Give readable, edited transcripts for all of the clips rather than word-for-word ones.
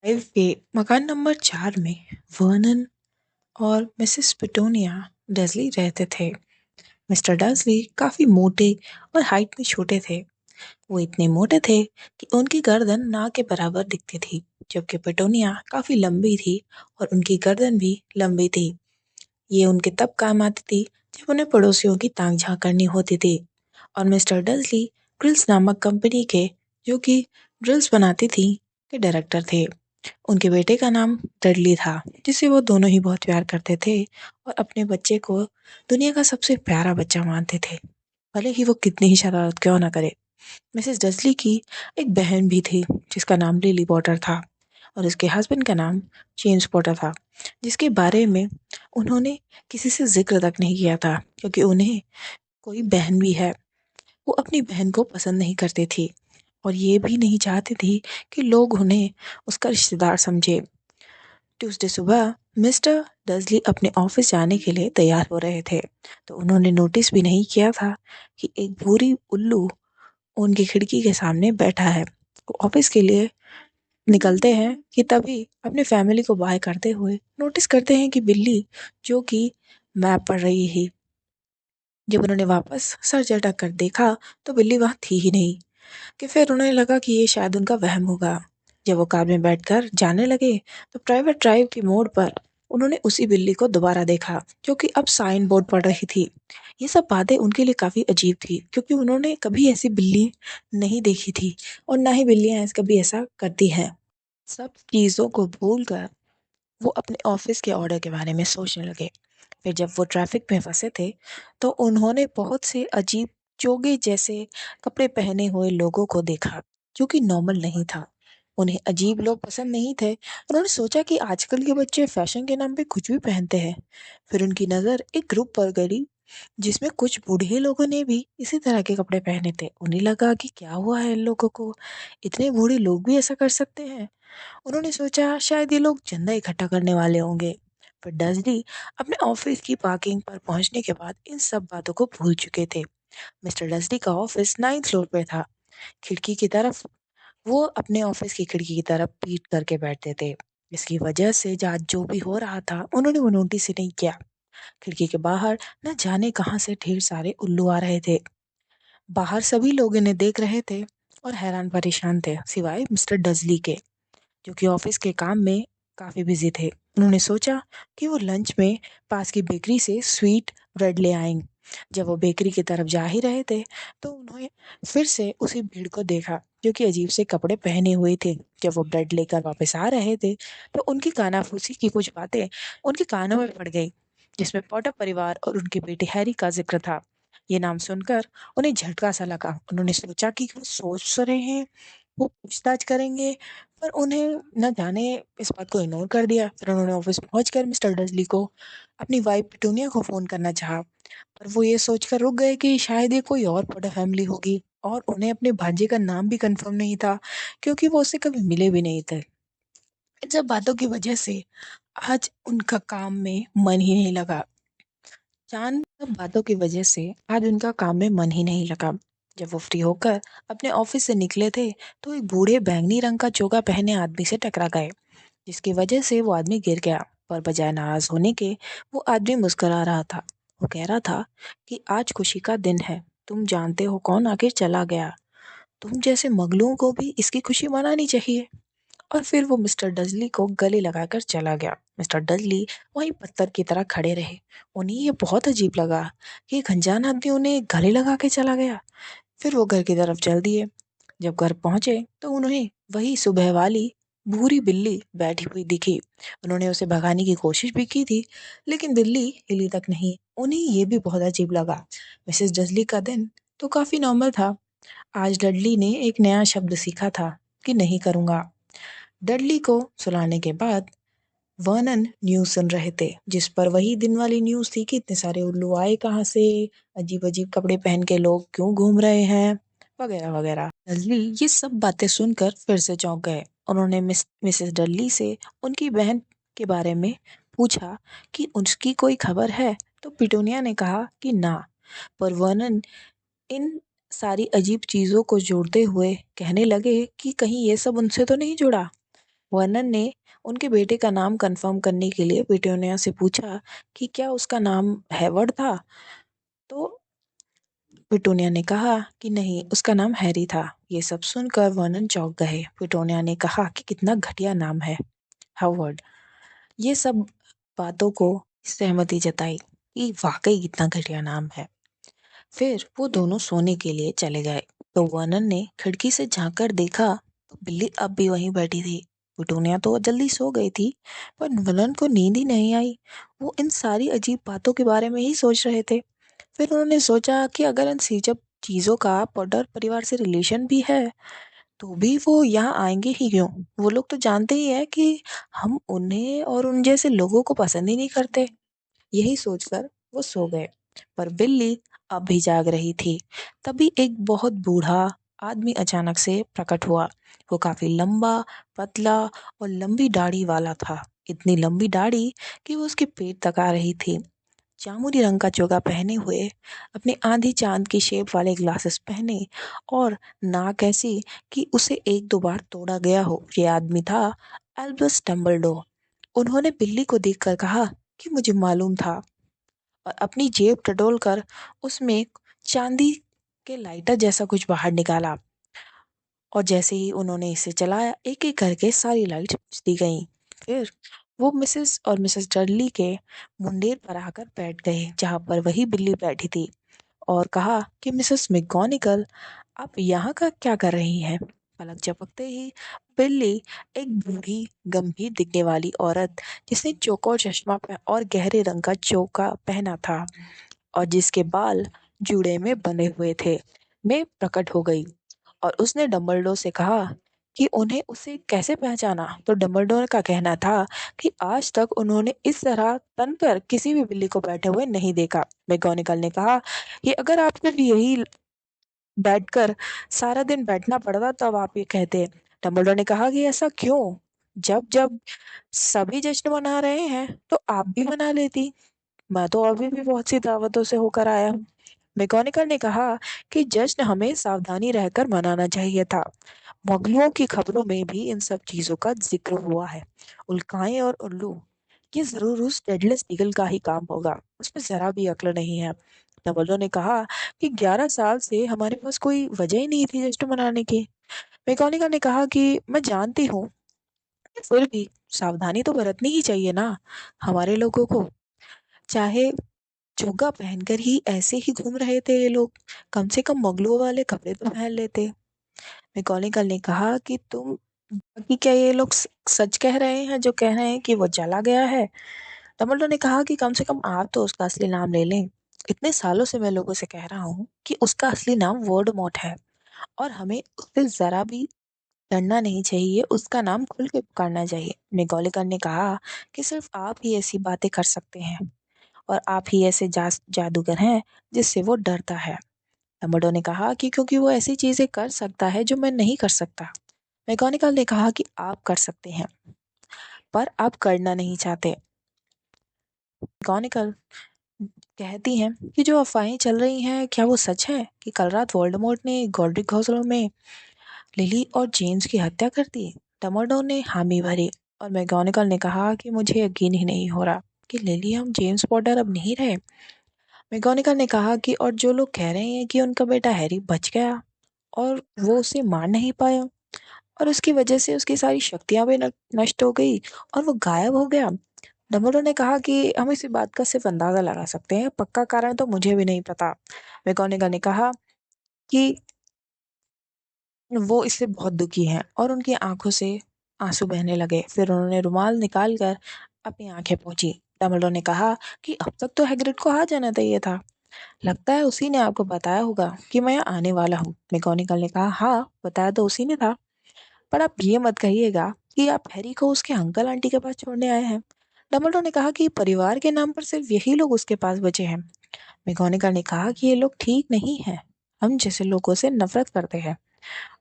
5 के मकान नंबर 4 में वर्नन और मिसेस पिटोनिया डर्सली रहते थे। मिस्टर डर्सली काफी मोटे और हाइट में छोटे थे। वो इतने मोटे थे कि उनकी गर्दन ना के बराबर दिखती थी, जबकि पिटोनिया काफी लंबी थी और उनकी गर्दन भी लंबी थी। ये उनके तब काम आती थी जब उन्हें पड़ोसियों की ताक झांक करनी होती थी। और मिस्टर डर्सली ड्रिल्स नामक कंपनी के, जो कि ड्रिल्स बनाती थी, के डायरेक्टर थे। उनके बेटे का नाम डडली था, जिसे वो दोनों ही बहुत प्यार करते थे और अपने बच्चे को दुनिया का सबसे प्यारा बच्चा मानते थे, भले ही वो कितनी ही शरारत क्यों ना करे। मिसेस डर्सली की एक बहन भी थी जिसका नाम लिली पॉटर था, और उसके हस्बैंड का नाम जेम्स पॉटर था, जिसके बारे में उन्होंने किसी से जिक्र तक नहीं किया था, क्योंकि उन्हें कोई बहन भी है। वो अपनी बहन को पसंद नहीं करती थी और ये भी नहीं चाहती थी कि लोग उन्हें उसका रिश्तेदार समझे। ट्यूसडे सुबह मिस्टर डर्सली अपने ऑफिस जाने के लिए तैयार हो रहे थे, तो उन्होंने नोटिस भी नहीं किया था कि एक भूरी उल्लू उनकी खिड़की के सामने बैठा है। वो ऑफिस के लिए निकलते हैं कि तभी अपने फैमिली को बाय करते हुए नोटिस करते हैं कि बिल्ली, जो कि मैप पढ़ रही है। जब उन्होंने वापस सर झटक कर देखा तो बिल्ली वहां थी ही नहीं, कि फिर उन्हें लगा कि ये शायद उनका वहम होगा। जब वो कार में बैठकर जाने लगे तो प्राइवेट ड्राइव की मोड़ पर उन्होंने उसी बिल्ली को दोबारा देखा, जो कि अब साइन बोर्ड पढ़ रही थी। ये सब बातें उनके लिए काफी अजीब थी, क्योंकि उन्होंने कभी ऐसी बिल्ली नहीं देखी थी और ना ही बिल्लियां कभी ऐसा करती हैं। सब चीजों को भूलकर वो अपने ऑफिस के ऑर्डर के बारे में सोचने लगे। फिर जब वो ट्रैफिक में फंसे थे तो उन्होंने बहुत से अजीब चोगे जैसे कपड़े पहने हुए लोगों को देखा, जो कि नॉर्मल नहीं था। उन्हें अजीब लोग पसंद नहीं थे। उन्होंने सोचा कि आजकल के बच्चे फैशन के नाम पे कुछ भी पहनते हैं। फिर उनकी नज़र एक ग्रुप पर गई जिसमें कुछ बूढ़े लोगों ने भी इसी तरह के कपड़े पहने थे। उन्हें लगा कि क्या हुआ है इन लोगों को, इतने बूढ़े लोग भी ऐसा कर सकते हैं। उन्होंने सोचा शायद ये लोग चंदा इकट्ठा करने वाले होंगे। पर डर्सली अपने ऑफिस की पार्किंग पर पहुंचने के बाद इन सब बातों को भूल चुके थे। मिस्टर डर्सली का ऑफिस 9th फ्लोर पे था। खिड़की की तरफ वो अपने ऑफिस की खिड़की की तरफ पीठ करके बैठते थे, इसकी वजह से आज जो भी हो रहा था उन्होंने वो नोटिस ही नहीं किया। खिड़की के बाहर न जाने कहां से ढेर सारे उल्लू आ रहे थे। बाहर सभी लोग इन्हें देख रहे थे और हैरान परेशान थे, सिवाय मिस्टर डर्सली के, जो कि ऑफिस के काम में काफी बिजी थे। उन्होंने सोचा कि वो लंच में पास की बेकरी से स्वीट ब्रेड ले आएंगे। जब वो बेकरी की तरफ जा ही रहे थे तो उन्होंने फिर से उसी भीड़ को देखा, जो कि अजीब से कपड़े पहने हुए थे। जब वो ब्रेड लेकर वापस आ रहे थे तो उनकी कानाफूसी की कुछ बातें उनके कानों में पड़ गई, जिसमें पॉटर परिवार और उनके बेटे हैरी का जिक्र था। ये नाम सुनकर उन्हें झटका सा लगा। उन्होंने सोचा कि वो सोच तो रहे हैं, वो पूछताछ करेंगे, पर उन्हें न जाने इस बात को इग्नोर कर दिया। फिर उन्होंने ऑफिस पहुंचकर मिस्टर डर्सली को अपनी वाइफ पिटूनिया को फोन करना चाहा, पर वो ये सोचकर रुक गए कि शायद ये कोई और बड़ा फैमिली होगी, और उन्हें अपने भांजे का नाम भी कंफर्म नहीं था, क्योंकि वो उससे कभी मिले भी नहीं थे। इन सब बातों की वजह से आज उनका काम में मन ही नहीं लगा। चांद सब बातों की वजह से आज उनका काम में मन ही नहीं लगा। जब वो फ्री होकर अपने ऑफिस से निकले थे तो एक बूढ़े बैंगनी रंग का चोगा पहने आदमी से टकरा गए, जिसकी वजह से वो आदमी गिर गया। पर बजाय नाराज होने के वो आदमी मुस्कुरा रहा था। वो कह रहा था कि आज खुशी का दिन है, तुम जानते हो कौन आखिर चला गया, तुम जैसे मगलुओं को भी इसकी खुशी मनानी चाहिए। और फिर वो मिस्टर डजली को गले लगाकर चला गया। मिस्टर डजली वहीं पत्थर की तरह खड़े रहे। उन्हें ये बहुत अजीब लगा कि एक अनजान आदमी उन्हें गले लगा के चला गया। फिर वो घर की तरफ चल दिए। जब घर पहुंचे तो उन्हें वही सुबह वाली भूरी बिल्ली बैठी हुई दिखी। उन्होंने उसे भगाने की कोशिश भी की थी, लेकिन बिल्ली हिली तक नहीं। उन्हें ये भी बहुत अजीब लगा। मिसेस डजली का दिन तो काफी नॉर्मल था। आज डडली ने एक नया शब्द सीखा था कि नहीं करूंगा। डडली को सुलाने के बाद वर्नन न्यूज़ सुन रहे थे, जिस पर वही दिन वाली न्यूज़ थी कि इतने सारे उल्लू आए कहाँ से, अजीब अजीब कपड़े पहन के लोग क्यों घूम रहे हैं, वगैरह वगैरह। डडली ये सब बातें सुनकर फिर से चौंक गए। उन्होंने मिसेस डडली से उनकी बहन के बारे में पूछा कि उसकी कोई खबर है, तो पिटूनिया ने कहा कि ना। पर वर्नन इन सारी अजीब चीजों को जोड़ते हुए कहने लगे कि कहीं ये सब उनसे तो नहीं जुड़ा। वर्नन ने उनके बेटे का नाम कंफर्म करने के लिए पिटूनिया से पूछा कि क्या उसका नाम हेवर्ड था। तो पिटूनिया ने कहा कि नहीं, उसका नाम हैरी था। ये सब सुनकर वर्नन चौंक गए। पिटूनिया ने कहा कि कितना घटिया नाम है, हावर्ड। ये सब बातों को सहमति जताई कि वाकई कितना घटिया नाम है। फिर वो दोनों सोने के लिए चले गए। तो वर्नन ने खिड़की से झांककर देखा तो बिल्ली अब भी वहीं बैठी थी। पिटूनिया तो जल्दी सो गई थी, पर वर्नन को नींद ही नहीं आई। वो इन सारी अजीब बातों के बारे में ही सोच रहे थे। फिर उन्होंने सोचा कि अगर इन सी जब चीज़ों का पॉटर परिवार से रिलेशन भी है, तो भी वो यहाँ आएंगे ही क्यों। वो लोग तो जानते ही है कि हम उन्हें और उन जैसे लोगों को पसंद ही नहीं करते। यही सोचकर वो सो गए। पर बिल्ली अब भी जाग रही थी। तभी एक बहुत बूढ़ा आदमी अचानक से प्रकट हुआ। वो काफी लंबा, पतला और लंबी दाढ़ी वाला था। इतनी लंबी दाढ़ी कि वो उसके पेट तक आ रही थी। जामुनी रंग का चोगा पहने हुए, अपने आधी चांद की शेप वाले ग्लासेस पहने और नाक ऐसी कि उसे एक दो बार तोड़ा गया हो, ये आदमी था एल्बस डम्बलडोर। उन्होंने बिल्ली को देखकर कहा कि मुझे मालूम था, और अपनी जेब टटोल कर उसमें चांदी के लाइटर जैसा कुछ बाहर निकाला। और जैसे ही उन्होंने इसे चलाया, एक एक करके सारी लाइट्स बुझ गईं। फिर वो मिसेस और मिसेस डडली के मुंडेर पर आकर बैठ गए, जहाँ पर वही बिल्ली बैठी थी, और कहा कि मिसेस मैकगोनागल, आप यहाँ का क्या कर रही हैं। पलक झपकते ही बिल्ली, एक बूढ़ी गंभीर दिखने वाली औरत जिसने चौकोर चश्मा और गहरे रंग का चोका पहना था और जिसके बाल जूड़े में बंधे हुए थे, में प्रकट हो गई। और उसने डम्बलडोर से कहा कि उन्हें उसे कैसे पहचाना। तो डम्बलडोर का कहना था कि आज तक उन्होंने इस तरह तन पर किसी भी बिल्ली को बैठे हुए नहीं देखा। मैगोनिकल ने कहा कि अगर आपको भी यही बैठकर सारा दिन बैठना पड़ता तब आप ये कहते। डम्बलडोर ने कहा कि ऐसा क्यों, जब जब सभी जश्न मना रहे हैं तो आप भी मना लेती। मैं तो अभी भी बहुत सी दावतों से होकर आया हूँ। मैगोनिकल ने कहा कि जश्न हमें सावधानी रहकर मनाना चाहिए था। मुगलों की खबरों में भी इन सब चीजों का जिक्र हुआ है। उल्काएं और उल्लू, ये जरूर उस डेडलेस ईगल का ही काम होगा। उसमें जरा भी अक्ल नहीं है। डम्बलडोर ने कहा कि 11 साल से हमारे पास कोई वजह ही नहीं थी जश्न मनाने की। मैगोनिकल ने कहा कि मैं जानती हूँ, फिर भी सावधानी तो बरतनी ही चाहिए ना। हमारे लोगों को चाहे चोगा पहनकर ही ऐसे ही घूम रहे थे ये लोग, कम से कम मुगलों वाले कपड़े तो पहन लेते। मैकेनिकल ने कहा कि क्या ये लोग सच कह रहे हैं जो कह रहे हैं कि वो चला गया है। डम्बलडोर ने कहा कि कम से कम आप तो उसका असली नाम ले लें। इतने सालों से मैं लोगों से कह रहा हूँ कि उसका असली नाम वोल्डेमॉर्ट है, और हमें उससे जरा भी डरना नहीं चाहिए, उसका नाम खुल के पुकारना चाहिए। मैकेनिकल ने कहा कि सिर्फ आप ही ऐसी बातें कर सकते हैं, और आप ही ऐसे जादूगर हैं जिससे वो डरता है। डम्बलडोर ने कहा कि क्योंकि वो ऐसी चीजें कर सकता है जो मैं नहीं कर सकता। मैकेनिकल ने कहा कि आप कर सकते हैं, पर आप करना नहीं चाहते। मैकेनिकल कहती हैं कि जो अफवाहें चल रही हैं, क्या वो सच है कि कल रात वोल्डेमॉर्ट ने गॉड्रिक घोंसलों में लिली और जेम्स की हत्या कर दी। डम्बलडोर ने हामी भरी, और मैकेनिकल ने कहा कि मुझे यकीन ही नहीं हो रहा कि लिली हम जेम्स पॉटर अब नहीं रहे। मैकेनिकल ने कहा कि और जो लोग कह रहे हैं कि उनका बेटा हैरी बच गया और वो उसे मार नहीं पाया, और उसकी वजह से उसकी सारी शक्तियां भी नष्ट हो गई और वो गायब हो गया। डम्बलडोर ने कहा कि हम इसी बात का सिर्फ अंदाजा लगा सकते हैं, पक्का कारण तो मुझे भी नहीं पता। मैकेनिकल ने कहा कि वो इससे बहुत दुखी हैं, और उनकी आंखों से आंसू बहने लगे। फिर उन्होंने रुमाल निकाल कर अपनी आंखें पोंछी। डम्बलडोर ने कहा कि अब तक तो हैग्रिड को आ जाना चाहिए था। लगता है उसी ने आपको बताया होगा कि मैं यहाँ आने वाला हूँ। मैकेनिकल ने कहा हाँ, बताया तो उसी ने था, पर आप ये मत कहिएगा कि आप हैरी को उसके अंकल आंटी के पास छोड़ने आए हैं। डम्बलडोर ने कहा कि परिवार के नाम पर सिर्फ यही लोग उसके पास बचे हैं। मैकेनिकल ने कहा कि ये लोग ठीक नहीं हैं, हम जैसे लोगों से नफरत करते हैं,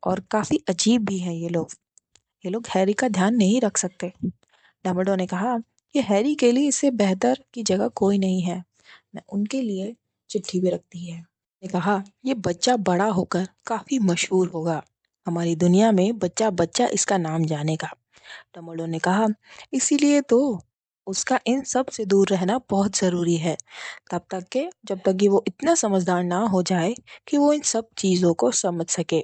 और काफी अजीब भी हैं ये लोग हैरी का ध्यान नहीं रख सकते। डम्बलडोर ने कहा कि हैरी के लिए इससे बेहतर की जगह कोई नहीं है, मैं उनके लिए चिट्ठी भी रखती है। ने कहा ये बच्चा बड़ा होकर काफी मशहूर होगा, हमारी दुनिया में बच्चा बच्चा इसका नाम जानेगा। डम्बलडोर ने कहा, इसीलिए तो उसका इन सब से दूर रहना बहुत ज़रूरी है, तब तक के जब तक कि वो इतना समझदार ना हो जाए कि वो इन सब चीज़ों को समझ सके।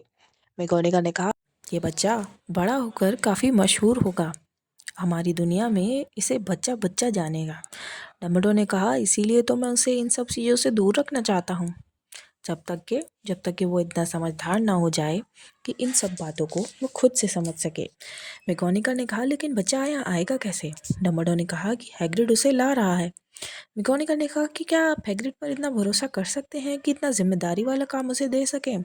मैगोनिका ने कहा, ये बच्चा बड़ा होकर काफ़ी मशहूर होगा, हमारी दुनिया में इसे बच्चा बच्चा जानेगा। डम्बलडोर ने कहा, इसीलिए तो मैं उसे इन सब चीज़ों से दूर रखना चाहता हूँ, जब तक कि वो इतना समझदार ना हो जाए कि इन सब बातों को वो खुद से समझ सके। मैगोनिका ने कहा, लेकिन बच्चा यहाँ आएगा कैसे? डम्बलडोर ने कहा कि हैग्रिड उसे ला रहा है। मैगोनिका ने कहा कि क्या आप हैग्रिड पर इतना भरोसा कर सकते हैं कि इतना जिम्मेदारी वाला काम उसे दे सकें?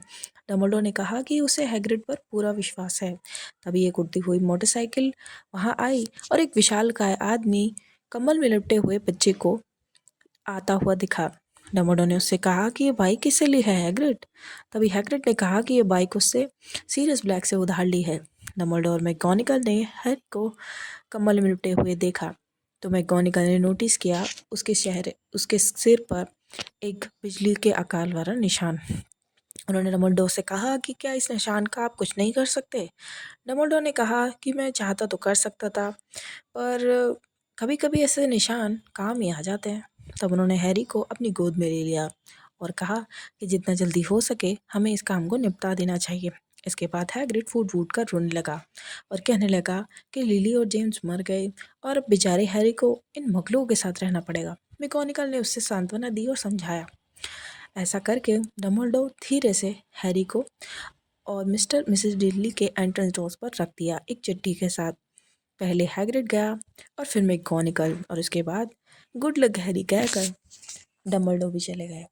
डम्बलडोर ने कहा कि उसे हैग्रिड पर पूरा विश्वास है। तभी एक उड़ती हुई मोटरसाइकिल वहाँ आई और एक विशालकाय आदमी कम्बल में लिपटे हुए बच्चे को आता हुआ दिखा। डम्बलडोर ने उससे कहा कि ये बाइक किससे ली है हैग्रिड? तभी हैग्रिड ने कहा कि ये बाइक उससे सीरियस ब्लैक से उधार ली है। डम्बलडोर और मैगोनिकल ने हैरी को कम्बल में लिपटे हुए देखा तो मैगोनिकल ने नोटिस किया उसके सिर पर एक बिजली के आकार वाला निशान। उन्होंने डम्बलडोर से कहा कि क्या इस निशान का आप कुछ नहीं कर सकते? डम्बलडोर ने कहा कि मैं चाहता तो कर सकता था, पर कभी कभी ऐसे निशान काम ही आ जाते हैं। तब उन्होंने हैरी को अपनी गोद में ले लिया और कहा कि जितना जल्दी हो सके हमें इस काम को निपटा देना चाहिए। इसके बाद हैग्रिड फूट फूट कर रोने लगा और कहने लगा कि लिली और जेम्स मर गए और अब बेचारे हैरी को इन मगलों के साथ रहना पड़ेगा। मैगोनिकल ने उससे सांत्वना दी और समझाया। ऐसा करके डम्बलडोर धीरे से हैरी को और मिस्टर मिसेस डिडली के एंट्रेंस डोर्स पर रख दिया एक चिट्ठी के साथ। पहले हैग्रिड गया और फिर मैगोनिकल और उसके बाद गुड लक हैरी कहकर डम्बलडोर भी चले गए।